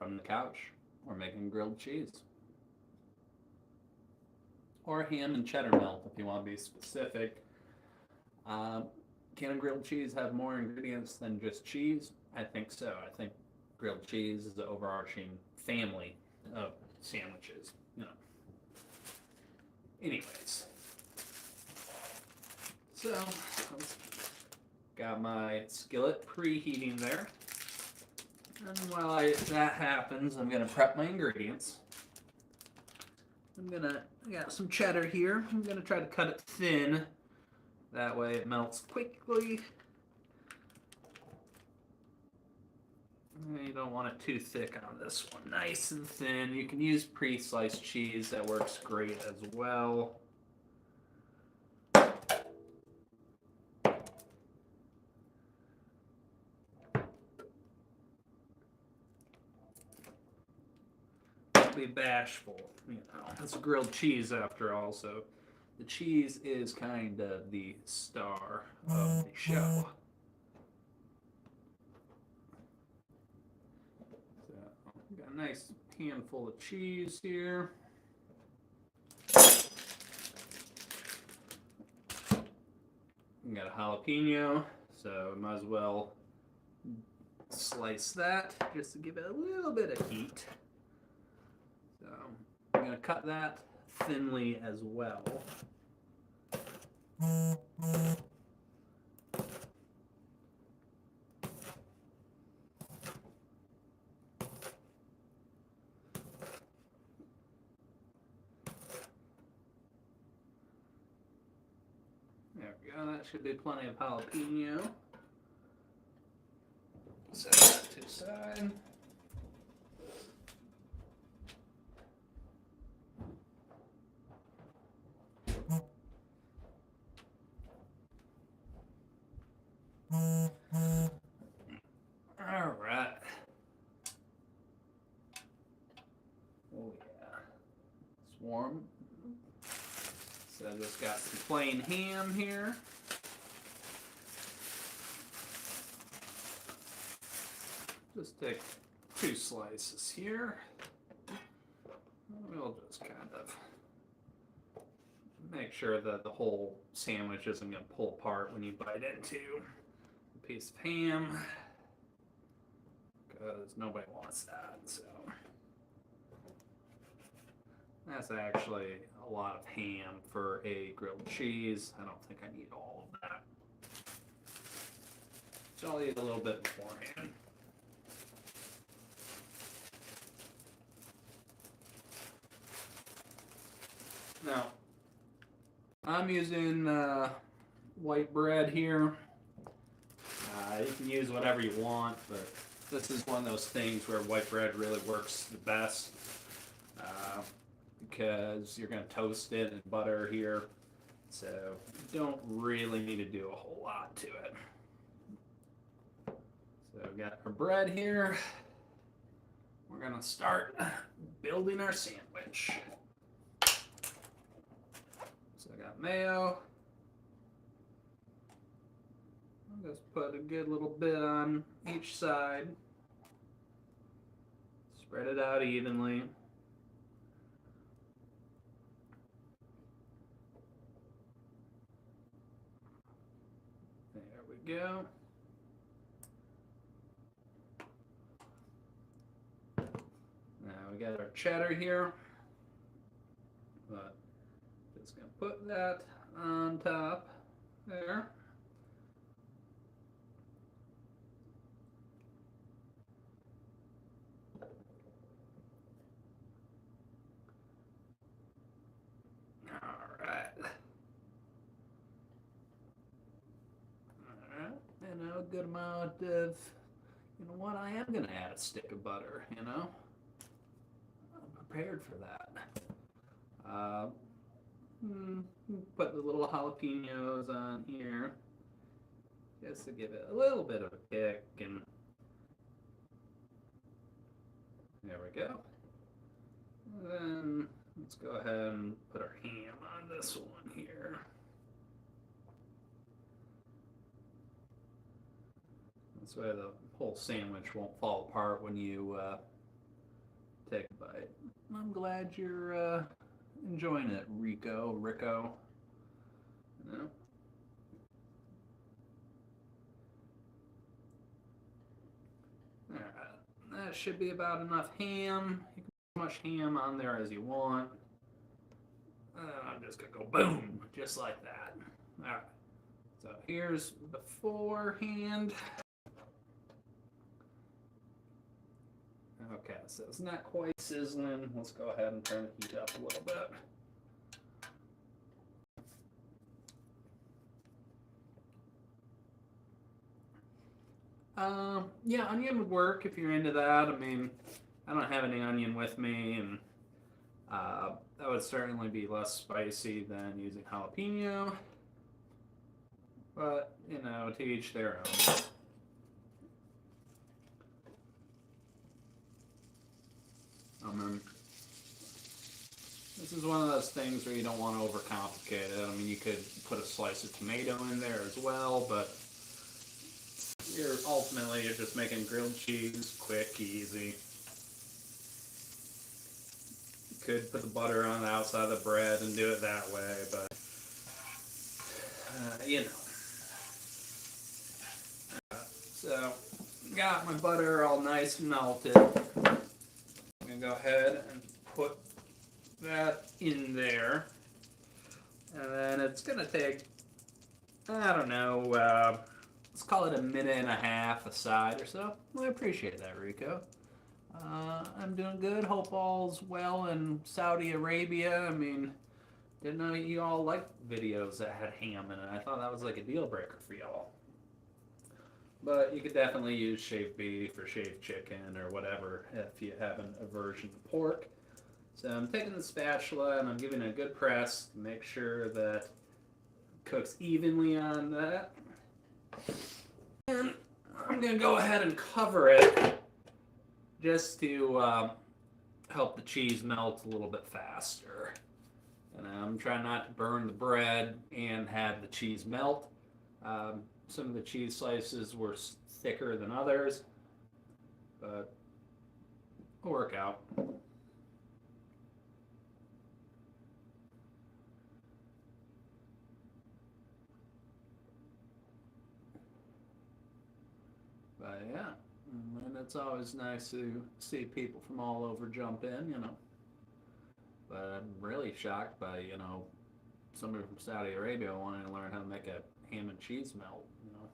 from the couch, or making grilled cheese. Or ham and cheddar melt if you want to be specific. Um, can grilled cheese have more ingredients than just cheese? I think so. I think grilled cheese is the overarching family of sandwiches. Anyways, so got my skillet preheating there. And while that happens, I'm gonna prep my ingredients. I got some cheddar here. I'm gonna try to cut it thin. That way it melts quickly. You don't want it too thick on this one. Nice and thin. You can use pre-sliced cheese. That works great as well. Don't be bashful. It's grilled cheese after all, so the cheese is kind of the star of the show. So, got a nice handful of cheese here. Got a jalapeno, so might as well slice that just to give it a little bit of heat. So I'm going to cut that thinly as well. There we go, that should be plenty of jalapeno. Set that to the side. All right. Oh yeah, it's warm. So I just got some plain ham here. Just take 2 slices here. We'll just kind of make sure that the whole sandwich isn't going to pull apart when you bite into a piece of ham, because nobody wants that. So that's actually a lot of ham for a grilled cheese. I don't think I need all of that. So I'll eat a little bit beforehand. Now, I'm using white bread here. You can use whatever you want, but this is one of those things where white bread really works the best because you're going to toast it in butter here. So you don't really need to do a whole lot to it. So I've got our bread here. We're going to start building our sandwich. So I got mayo. I'll just put a good little bit on each side. Spread it out evenly. There we go. Now we got our cheddar here. But just gonna put that on top there. And a good amount of, I am going to add a stick of butter, I'm prepared for that. Put the little jalapenos on here, just to give it a little bit of a kick, and there we go. And then let's go ahead and put our ham on this one here. This way the whole sandwich won't fall apart when you take a bite. I'm glad you're enjoying it, Rico. You know? Alright, that should be about enough ham. You can put as much ham on there as you want. And I'm just gonna go boom, just like that. Alright, so here's beforehand. Okay, so it's not quite sizzling. Let's go ahead and turn the heat up a little bit. Yeah, onion would work if you're into that. I mean, I don't have any onion with me, and that would certainly be less spicy than using jalapeno. But, you know, to each their own. This is one of those things where you don't want to overcomplicate it. I mean, you could put a slice of tomato in there as well, but you're just making grilled cheese, quick, easy. You could put the butter on the outside of the bread and do it that way, but you know. So, got my butter all nice and melted. I'm gonna go ahead and put that in there, and then it's gonna take, I don't know, let's call it a minute and a half aside or so. Well, I appreciate that, Rico. I'm doing good. Hope all's well in Saudi Arabia. I mean, didn't know you all liked videos that had ham in it. I thought that was like a deal breaker for y'all. But you could definitely use shaved beef or shaved chicken or whatever if you have an aversion to pork. So I'm taking the spatula and I'm giving it a good press to make sure that it cooks evenly on that. And I'm going to go ahead and cover it just to help the cheese melt a little bit faster. And I'm trying not to burn the bread and have the cheese melt. Some of the cheese slices were thicker than others, but it'll work out. But yeah, and it's always nice to see people from all over jump in, you know. But I'm really shocked by, you know, somebody from Saudi Arabia wanting to learn how to make a ham and cheese melt, you know.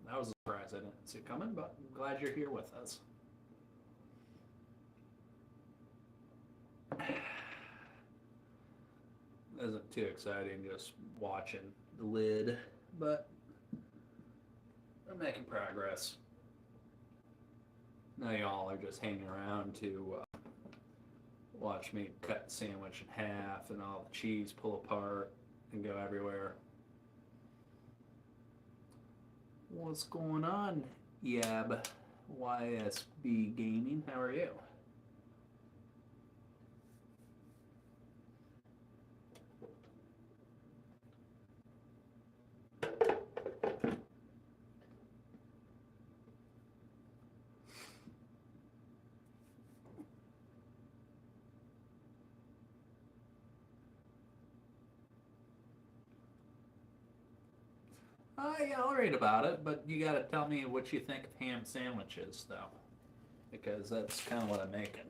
That was a surprise. I didn't see it coming, but I'm glad you're here with us. Isn't too exciting just watching the lid, but I'm making progress. Now y'all are just hanging around to watch me cut the sandwich in half and all the cheese pull apart and go everywhere. What's going on, Yab? YSB Gaming, how are you? Yeah, I'll read about it, but you gotta tell me what you think of ham sandwiches, though, because that's kind of what I'm making.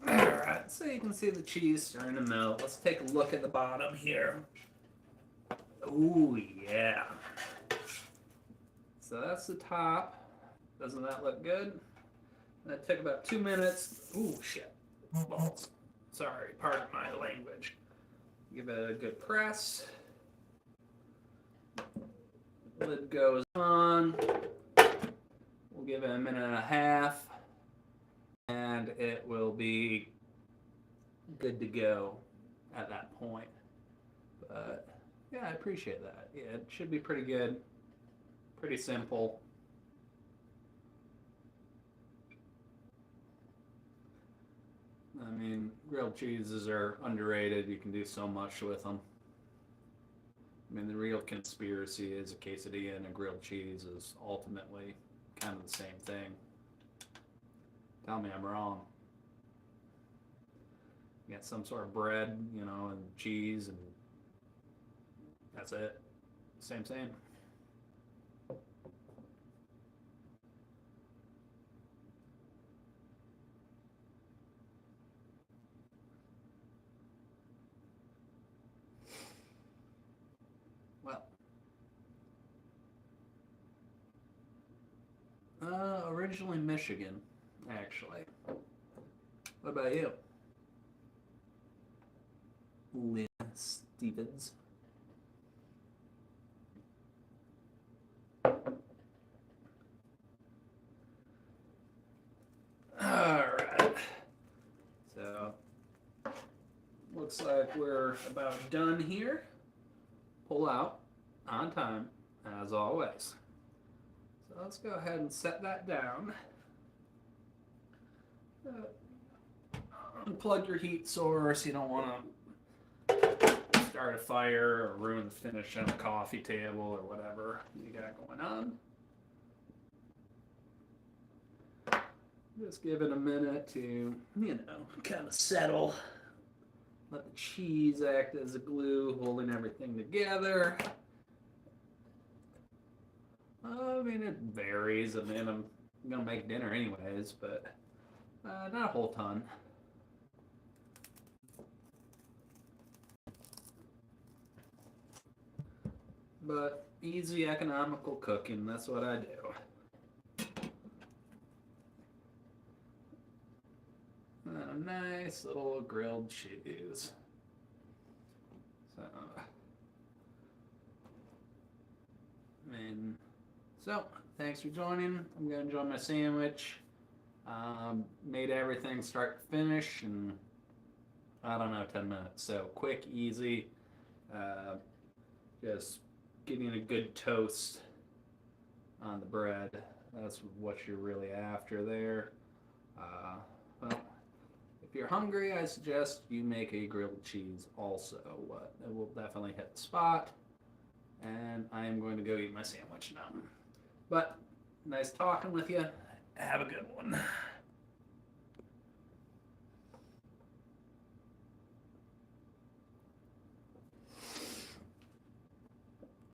Alright, so you can see the cheese starting to melt. Let's take a look at the bottom here. Ooh, yeah. So that's the top. Doesn't that look good? That took about 2 minutes. Ooh, shit. Balls. Sorry, pardon my language. Give it a good press. Lid goes on. We'll give it a minute and a half, and it will be good to go at that point. But yeah, I appreciate that. Yeah, it should be pretty good. Pretty simple. I mean, grilled cheeses are underrated. You can do so much with them. I mean, the real conspiracy is a quesadilla and a grilled cheese is ultimately kind of the same thing. Tell me I'm wrong. You got some sort of bread, you know, and cheese, and that's it. Same. Well, originally Michigan, actually. What about you? Lynn Stevens. Alright. So, looks like we're about done here. Pull out on time, as always. So let's go ahead and set that down. Unplug your heat source. You don't want to start a fire or ruin the finish on the coffee table or whatever you got going on. Just give it a minute to, you know, kind of settle. Let the cheese act as a glue, holding everything together. I mean, it varies. I mean, I'm going to make dinner anyways, but not a whole ton. But easy, economical cooking, that's what I do. And a nice little grilled cheese. So, thanks for joining. I'm going to enjoy my sandwich. Made everything start to finish in, I don't know, 10 minutes. So, quick, easy. Just getting a good toast on the bread. That's what you're really after there. Well, if you're hungry, I suggest you make a grilled cheese also. It will definitely hit the spot. And I am going to go eat my sandwich now. But nice talking with you. Have a good one.